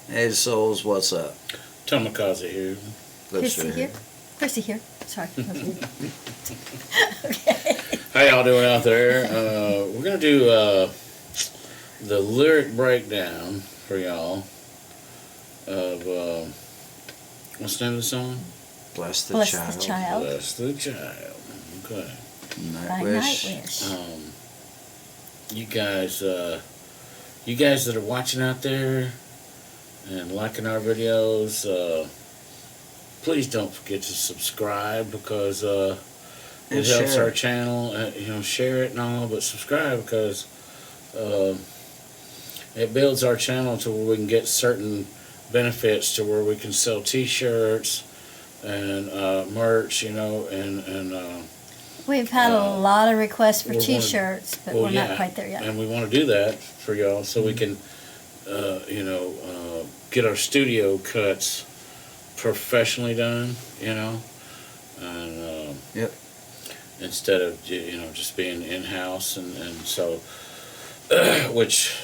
Hey Souls, what's up? Tomikaze here. Chrissy here. Chrissy here. Sorry. Okay. How y'all doing out there? We're going to do the lyric breakdown for y'all of, what's the name of the song? Bless the Bless Child. the Child. Bless the Child. Okay. By Nightwish. Nightwish. You guys that are watching out there and liking our videos, please don't forget to subscribe because it And helps share our it. channel. Share it and all, but subscribe because it builds our channel to where we can get certain benefits to where we can sell T-shirts and merch, and We've had a lot of requests for we're gonna- T-shirts, but we're not quite there yet. And we want to do that for y'all so we can, get our studio cuts professionally done, and Yep. instead of just being in-house and so which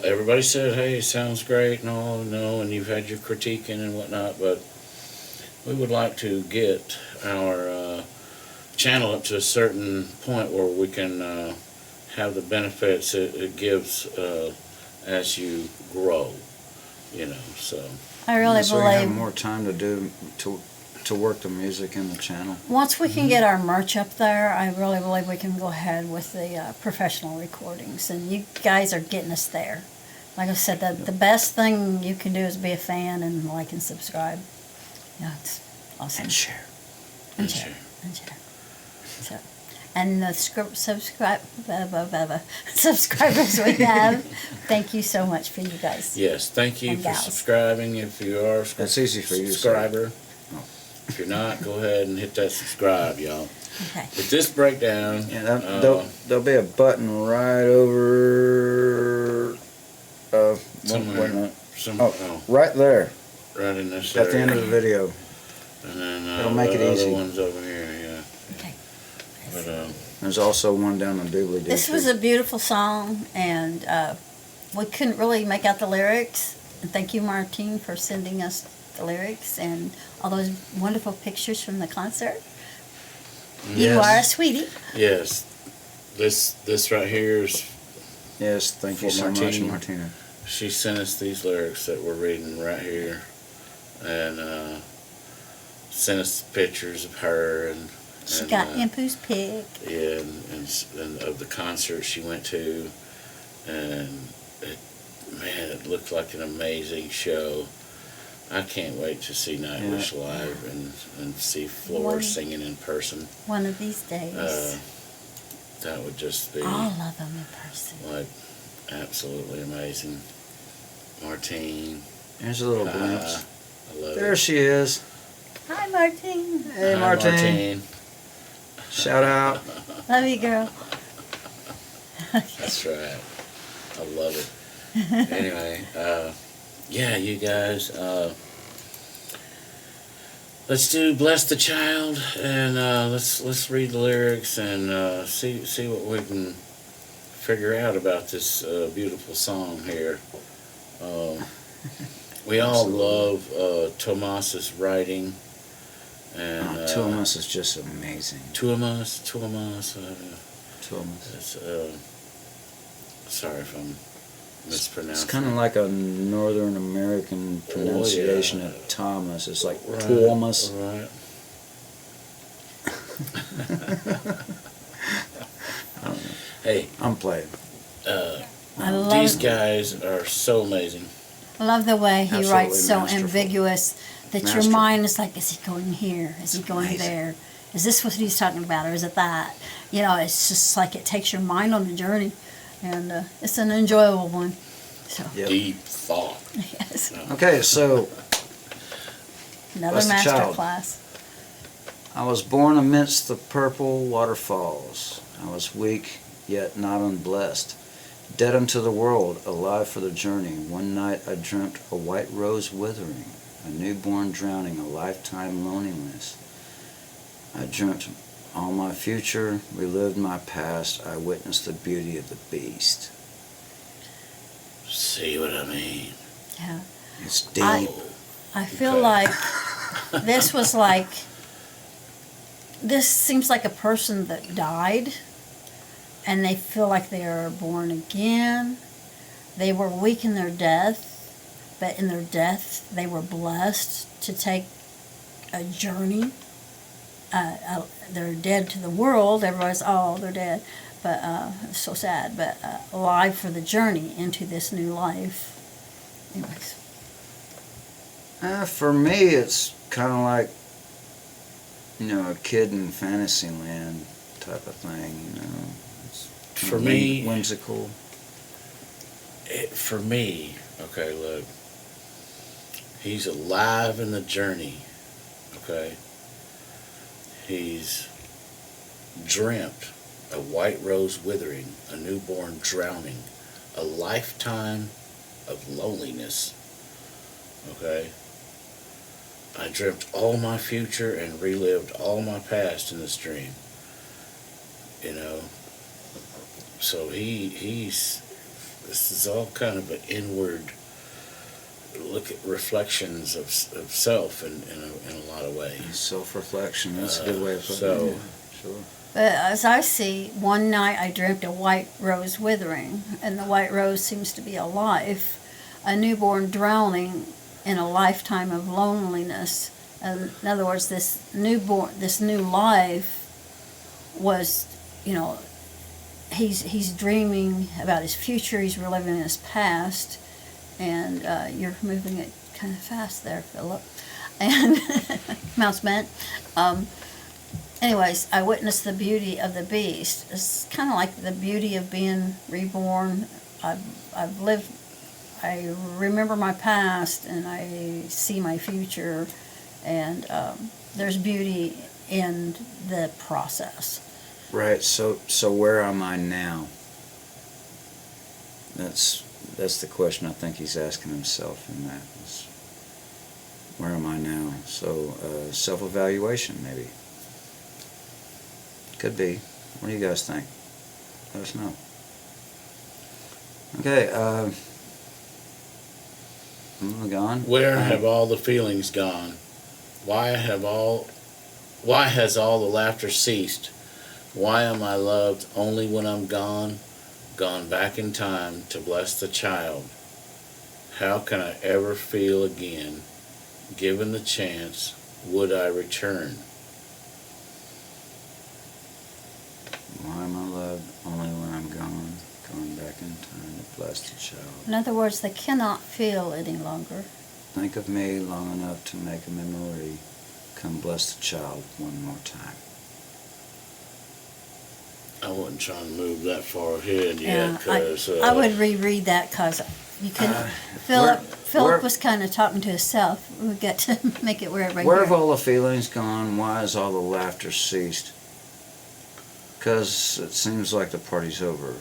everybody said, hey, it sounds great and all, and you've had your critiquing and whatnot, but we would like to get our channel up to a certain point where we can have the benefits it gives as you grow, so. I really So you have believe more time to work the music in the channel. once we can get our merch up there, I really believe we can go ahead with the professional recordings. And you guys are getting us there. Like I said, the best thing you can do is be a fan and like and subscribe. Yeah, it's awesome. And share. And share. And share. So, and the subscribers we have, thank you so much for you guys. Yes, thank you And for gals. subscribing. If you are a That's easy for you to say. subscriber, Oh. if you're not, go ahead and hit that subscribe, y'all. Okay. With this breakdown, Yeah, there'll be a button right over. somewhere, wait a minute. oh, Right there right in this at the area. end of the video. And then It'll make it the easy. other ones over here, yeah. Okay. But There's also one down the doobly-doo. This was a beautiful song, and we couldn't really make out the lyrics. And thank you, Martine, for sending us the lyrics and all those wonderful pictures from the concert. You Yes. are a sweetie. yes, this right here is. Yes, thank you For so much, Martine. Martina. She sent us these lyrics that we're reading right here, and sent us pictures of her and. She and, got Impu's pic. Yeah, and of the concert she went to, and it looked like an amazing show. I can't wait to see Nightwish live and see Floor singing in person. One of these days. That would just be All of them in person. like absolutely amazing. Martine, Here's a little glimpse. I love There it. she is. Hi, Martine. Hey, Hi, Martine. Shout out. Love you, girl. That's right. I love it. Anyway, yeah, you guys, let's do "Bless the Child" and let's read the lyrics and see what we can figure out about this beautiful song here. We all love Tomas's writing. And Tuomas is just amazing. Tuomas. Tuomas. It's, sorry if I'm mispronouncing. It's kind of like a Northern American pronunciation of Thomas. It's like Tuomas. Right. Hey, I'm playing. I love these guys are so amazing. I love the way he Absolutely writes so masterful. ambiguous that your Masterful. mind is like, is he going here? Is he going amazing. there? Is this what he's talking about, or is it that? It's just like it takes your mind on a journey, and it's an enjoyable one. So, Yep. Deep thought. yes, Okay, so another Bless the master Child. class. I was born amidst the purple waterfalls. I was weak, yet not unblessed. Dead unto the world, alive for the journey. One night I dreamt a white rose withering, a newborn drowning, a lifetime loneliness. I dreamt all my future, relived my past. I witnessed the beauty of the beast. See what I mean? Yeah. It's deep. I feel Okay. like this was like, this seems like a person that died and they feel like they are born again. They were weak in their death, but in their death they were blessed to take a journey. They're dead to the world. Everybody's, oh, they're dead. But it's so sad. But alive for the journey into this new life. Anyways. For me, it's kind of like, a kid in Fantasyland type of thing, It's For me, whimsical. for me, okay, look, he's alive in the journey, okay? He's dreamt a white rose withering, a newborn drowning, a lifetime of loneliness, okay? I dreamt all my future and relived all my past in this dream, So this is all kind of an inward look at reflections of self in a lot of ways. Self-reflection, that's a good way of putting so- it. Sure. But as I see, one night I dreamt a white rose withering, and the white rose seems to be alive, a newborn drowning in a lifetime of loneliness. In other words, this new life was, he's dreaming about his future, he's reliving his past, and you're moving it kind of fast there, Philip. And mouse bent. Anyways, I witnessed the beauty of the beast. It's kind of like the beauty of being reborn. I've lived, I remember my past and I see my future, and there's beauty in the process. Right. So where am I now? That's the question I think he's asking himself in that. Is, where am I now? So self-evaluation maybe. Could be. What do you guys think? Let us know. Okay. Moving on. Where have all the feelings gone? Why has all the laughter ceased? Why am I loved only when I'm gone back in time to bless the child? How can I ever feel again? Given the chance, would I return? Why am I loved only when I'm gone? Going back in time to bless the child. In other words, they cannot feel any longer. Think of me long enough to make a memory. Come bless the child one more time. I wasn't trying to move that far ahead Yeah, yet, because I would reread that because you can. Philip where- was kind of talking to himself. We got to make it right Where have here. all the feelings gone? Why has all the laughter ceased? Because it seems like the party's over.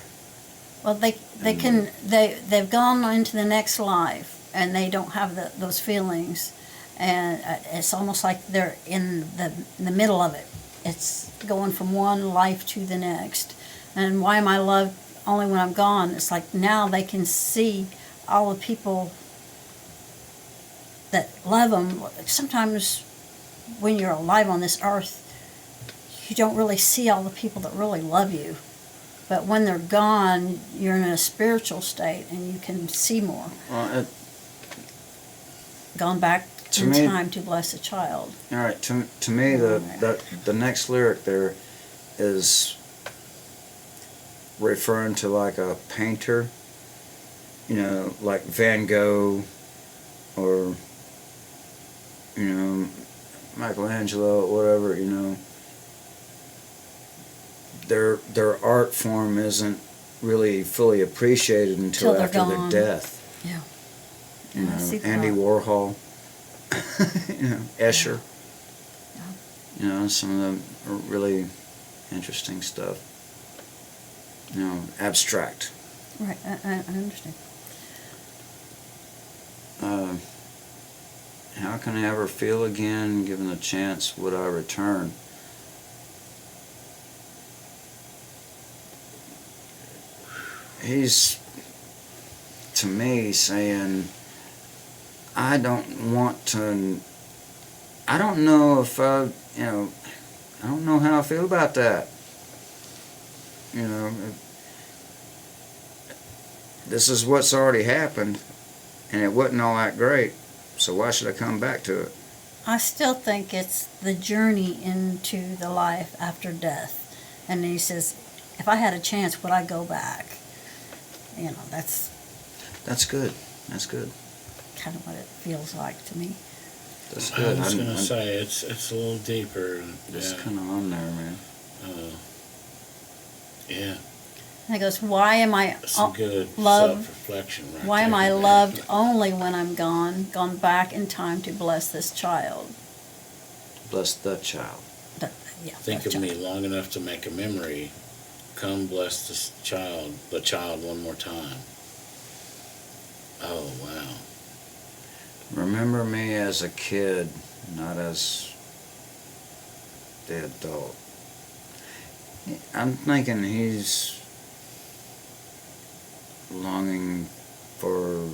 Well, they've gone into the next life and they don't have those feelings, and it's almost like they're in the middle of it. It's going from one life to the next. And why am I loved only when I'm gone? It's like now they can see all the people that love them. Sometimes when you're alive on this earth, you don't really see all the people that really love you. But when they're gone, you're in a spiritual state and you can see more. Well, Gone back To in me- time to bless a child. all right. To me, the next lyric there is referring to like a painter. Like Van Gogh, or Michelangelo, whatever. Their art form isn't really fully appreciated until Till they're after gone. their death. Yeah. You Yeah, I see know, Andy that. Warhol, Escher. Yeah. Some of them are really interesting stuff. Abstract. Right, I understand. How can I ever feel again? Given the chance, would I return? He's, to me, saying, I don't want to. I don't know if I don't know how I feel about that. You know, this is what's already happened, and it wasn't all that great. So why should I come back to it? I still think it's the journey into the life after death. And he says, if I had a chance, would I go back? You know, that's Good. That's good. kind of what it feels like to me. That's good. I was gonna say it's a little deeper. It's Yeah. kind of on there, man. Yeah. And he goes, why am I Some good loved? self-reflection right Why am there. I loved only when I'm gone back in time to bless this child? Bless the child. Yeah, Think that of me child. long enough to make a memory. Come bless this child, the child one more time. Oh, wow. Remember me as a kid, not as the adult. I'm thinking he's longing for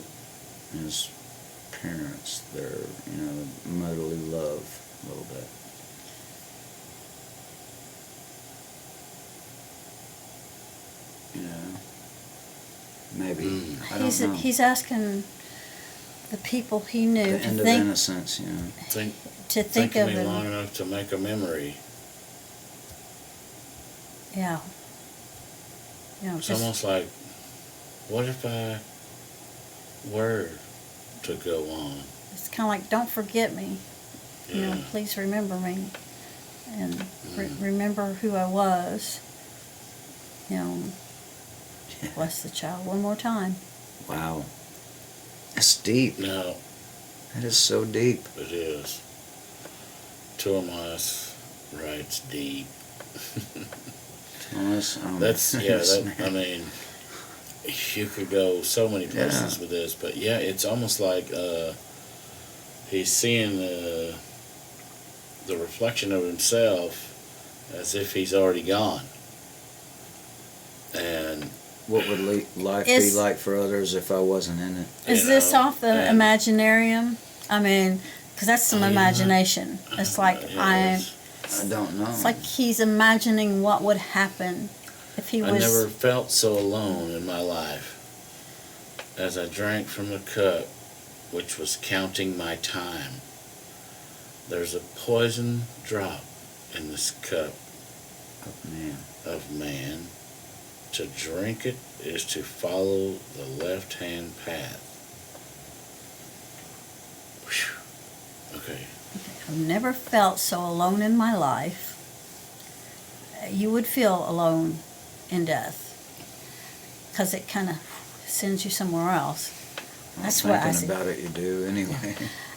his parents, their, motherly love a little bit. Maybe. I don't know. He's asking the people he knew The to end of think innocence, Think of of me him. long enough to make a memory. Yeah. You know, It's just almost like, what if I were to go on? it's kind of like, don't forget me. You know, Yeah. please remember me, and remember who I was. You know, bless the child one more time. Wow. That's deep. No, That is so deep. it is. Tomas writes deep. Thomas, That's, I mean, you could go so many places with this, but yeah, it's almost like he's seeing the reflection of himself as if he's already gone. And what would life be Is- like for others if I wasn't in it? Is You this know, off the and- Imaginarium? I mean, because that's some Oh, yeah. imagination. It's like Yeah, I don't know. It's like he's imagining what would happen if he I was. never felt so alone in my life as I drank from the cup which was counting my time. There's a poison drop in this cup Man. of man. To drink it is to follow the left-hand path. Whew. Okay. I've never felt so alone in my life. You would feel alone in death because it kind of sends you somewhere else. That's what I Thinking see. about it, you do anyway.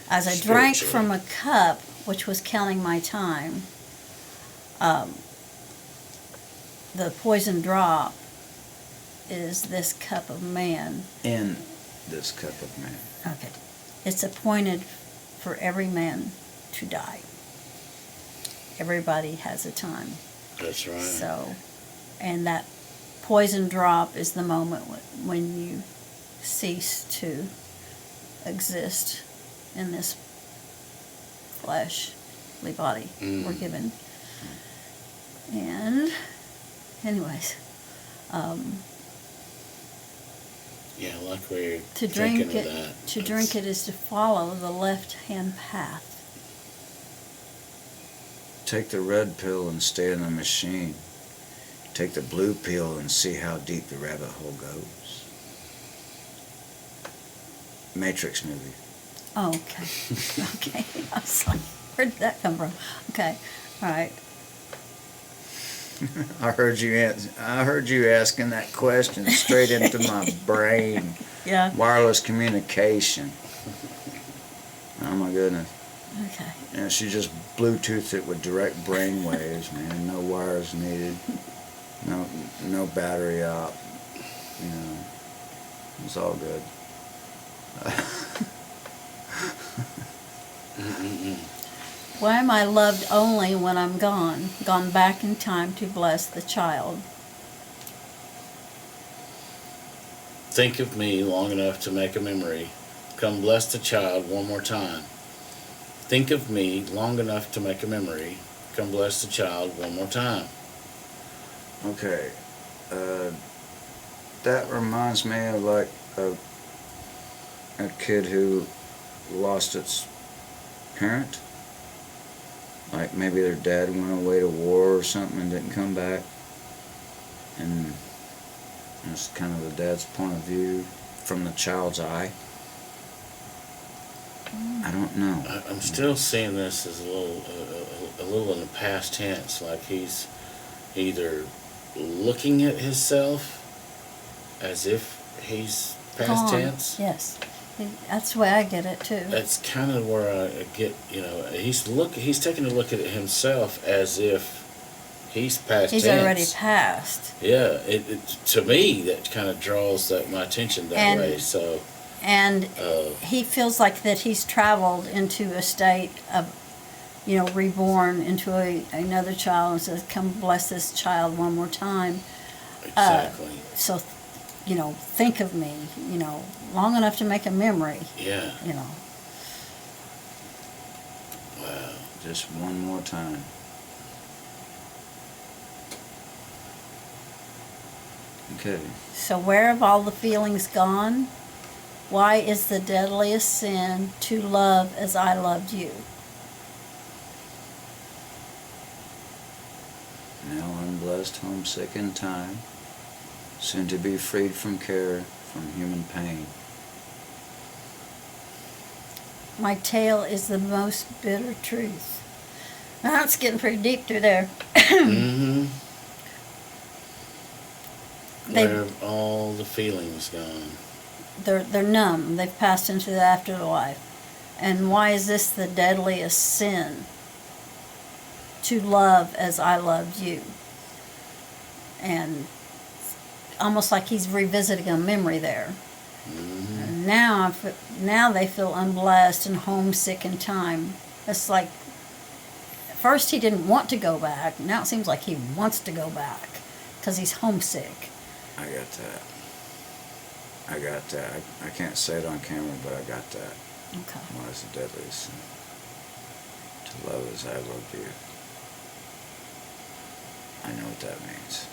As I drank Spiritually. from a cup, which was counting my time, the poison drop is this cup of man. In this cup of man. Okay. It's appointed for every man to die. Everybody has a time. That's right. So, and that poison drop is the moment when you cease to exist in this fleshly body we're given. And, anyways, Yeah, like we're to thinking drink of it, that. to drink it is to follow the left-hand path. Take the red pill and stay in the machine. Take the blue pill and see how deep the rabbit hole goes. Matrix movie. Oh, okay. Okay. I was like, where did that come from? Okay. All right. I heard you asking that question straight into my brain. Yeah. Wireless communication. Oh my goodness. Okay. And she just Bluetoothed it with direct brain waves, man. No wires needed. No battery op. It's all good. Why am I loved only when I'm gone back in time to bless the child? Think of me long enough to make a memory. come bless the child one more time. Think of me long enough to make a memory. Come bless the child one more time. Okay. That reminds me of like a kid who lost its parent. Like maybe their dad went away to war or something and didn't come back. And it's kind of the dad's point of view from the child's eye. I don't know. I'm still seeing this as a little in the past tense, like he's either looking at himself as if he's past Gone. tense. Yes. That's the way I get it too. That's kind of where I get, he's taking a look at himself as if he's past He's tense. already passed. Yeah, to me that kind of draws my attention that way. So. And he feels like that he's traveled into a state of, reborn into another child, and says, "Come bless this child one more time." Exactly. So, think of me, long enough to make a memory. Yeah. Wow. Just one more time. Okay. So where have all the feelings gone? Why is the deadliest sin to love as I loved you? Now unblessed, homesick in time, soon to be freed from care, from human pain. My tale is the most bitter truth. Now it's getting pretty deep through there. Mm-hmm. They- Where have all the feelings gone? They're numb. They've passed into the afterlife. And why is this the deadliest sin? To love as I loved you. And almost like he's revisiting a memory there. Mm-hmm. And now they feel unblessed and homesick in time. It's like, at first he didn't want to go back. Now it seems like he wants to go back because he's homesick. I got that. I can't say it on camera, but I got that. Okay. Why is the deadliest sin? To love as I loved you. I know what that means.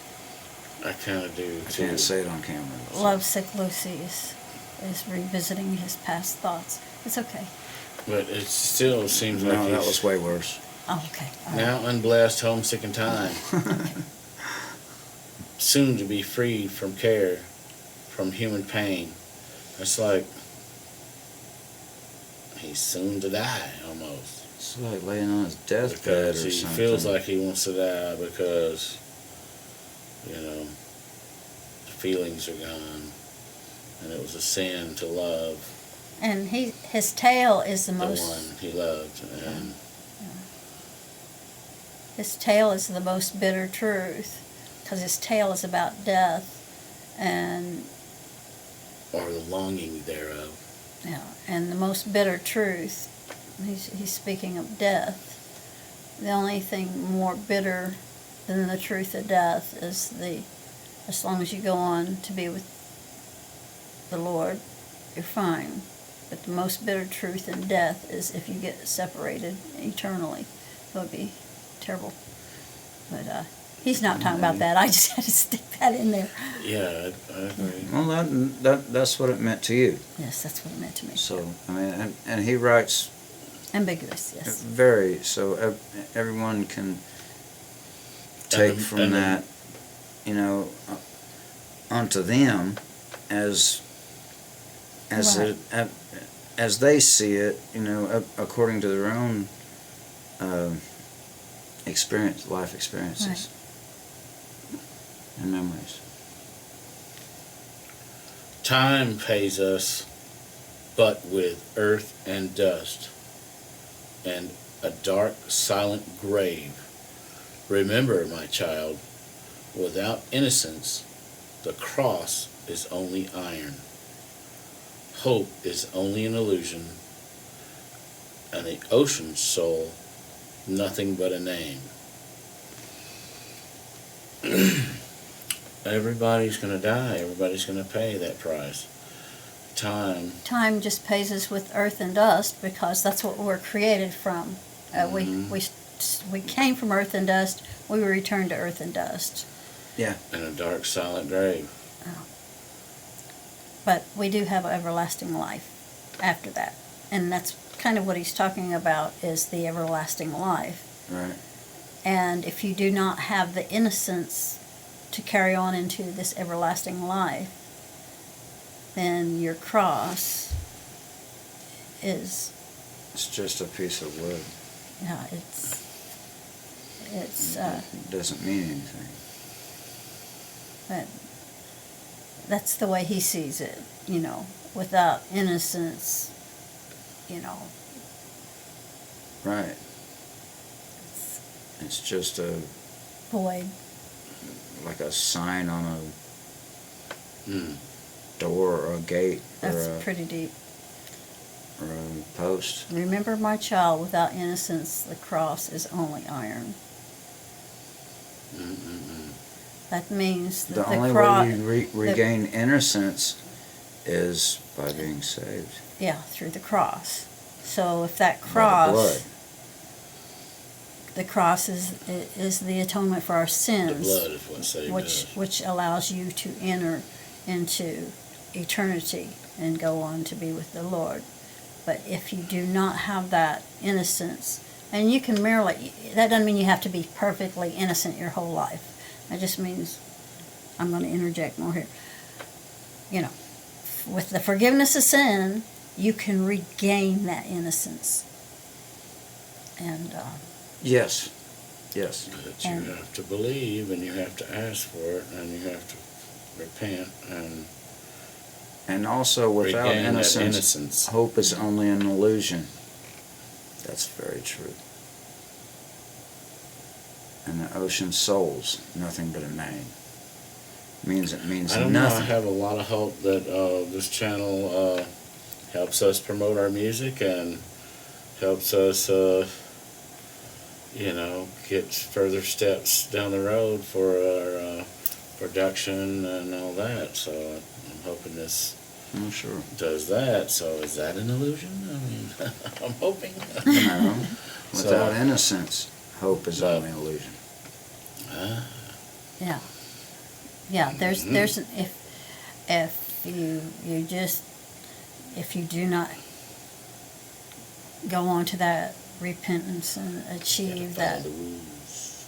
I kind of do I too. can't say it on camera. So. Lovesick Lucy is revisiting his past thoughts. It's okay. But it still seems like No, that he's was way worse. Oh, okay. All right. now unblessed, homesick in time, soon to be freed from care, from human pain. It's like he's soon to die almost. It's like laying on his deathbed Because or he something. feels like he wants to die because, the feelings are gone. And it was a sin to love And his tale is the the most. one he loved. And His tale is the most bitter truth, because his tale is about death, and or the longing thereof. and the most bitter truth. He's speaking of death. The only thing more bitter than the truth of death is as long as you go on to be with the Lord, you're fine. But the most bitter truth in death is if you get separated eternally. It would be terrible. But he's not talking about that. I just had to stick that in there. Yeah, I agree. Well, that's what it meant to you. Yes, that's what it meant to me. So, I mean, and he writes Ambiguous, yes. very, so everyone can take from that, onto them as Right. as they see it, according to their own life experiences and memories. Time pays us but with earth and dust and a dark, silent grave. Remember, my child, without innocence, the cross is only iron. Hope is only an illusion, and the ocean's soul, nothing but a name. Everybody's going to die. Everybody's going to pay that price. time. Time just pays us with earth and dust because that's what we're created from. We came from earth and dust. We will return to earth and dust. Yeah. In a dark, silent grave. But we do have everlasting life after that. And that's kind of what he's talking about, is the everlasting life. Right. And if you do not have the innocence to carry on into this everlasting life, then your cross is, It's just a piece of wood. yeah, it's It doesn't mean anything. but that's the way he sees it, you know, without innocence, you know. Right. It's just Void. like a sign on a Mm. door or a gate That's or pretty deep. a post. Remember, my child, without innocence, the cross is only iron. Mm-mm-mm. That means that The the only cross, way you regain innocence is by being saved. yeah, through the cross. So if that By the cross, blood. the cross is the atonement for our The sins, blood is what saved us. which allows you to enter into eternity and go on to be with the Lord. But if you do not have that innocence, and you can merely, that doesn't mean you have to be perfectly innocent your whole life. That just means, I'm going to interject more here. You know, with the forgiveness of sin, you can regain that innocence. And Yes. Yes. But you And- have to believe, and you have to ask for it, and you have to repent and And also, without regain that innocence, innocence. hope is only an illusion. That's very true. And the ocean soul's nothing but a name. It means I don't know. I nothing. have a lot of hope that this channel helps us promote our music and helps us, get further steps down the road for our production and all that. So I'm hoping this I'm sure. does that. So is that an illusion? I mean, I'm hoping. No. Without So- innocence, hope is But- only an illusion. yeah, there's if you do not go on to that repentance and achieve Follow that, the rules.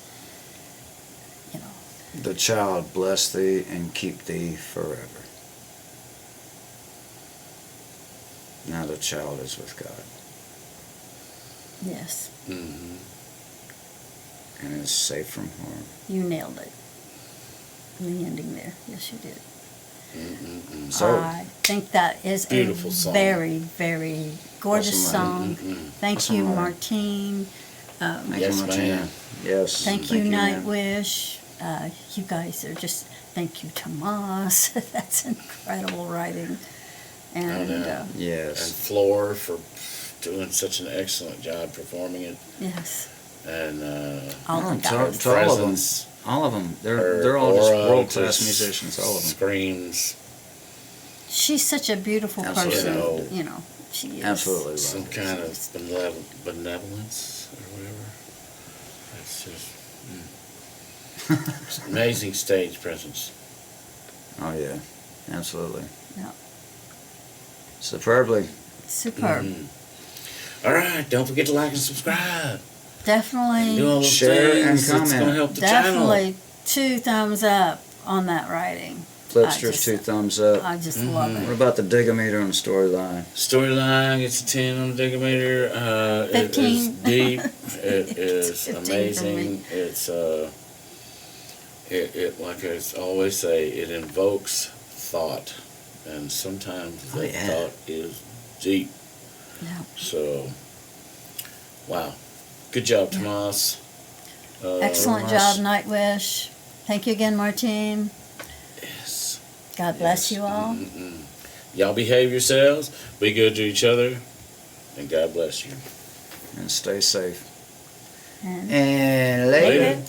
you know, The child bless thee and keep thee forever. Now the child is with God yes, Mm-hmm. and is safe from harm. you nailed it. The ending there, yes, you did. Mm-mm-mm. So- I think that is Beautiful a song. very, very gorgeous Awesome, song. Mm-mm. Thank Awesome, you, Lauren. Martine. Thank Yes, you, Martina. ma'am. Yes. Thank you, ma'am. Nightwish. You guys are just, thank you, Tomas. That's incredible writing. And know. And Yes. Floor for doing such an excellent job performing it. yes, And all Oh, the to- guys. to all of them. presence, All of them. her They're all just aura world-class just musicians, all of them. Screams She's such a beautiful Absolutely. person. You know, she is. Absolutely love some it. kind of benevolence or whatever. It's just it's amazing stage presence. Oh, yeah. Absolutely. Yeah. Superbly. Superb. Mhm. All right, don't forget to like and subscribe. Definitely. Do all those Share and things. It's comment. gonna help the channel. Definitely 2 thumbs up on that writing. Flipster's just- 2 thumbs up. I just love What it. about the digometer on the storyline? Storyline gets a 10 on the Digometer. It is 15. deep. It is 15 for amazing. me. It's it like I always say, it invokes thought, and sometimes Oh, that yeah. thought is deep. Yeah. So, wow, good job, Tomas. Excellent nice. job, Nightwish. Thank you again, Martine. Yes. God bless Yes. you all. Mm-mm. Y'all behave yourselves. Be good to each other, and God bless you. And stay safe. And And later. Later.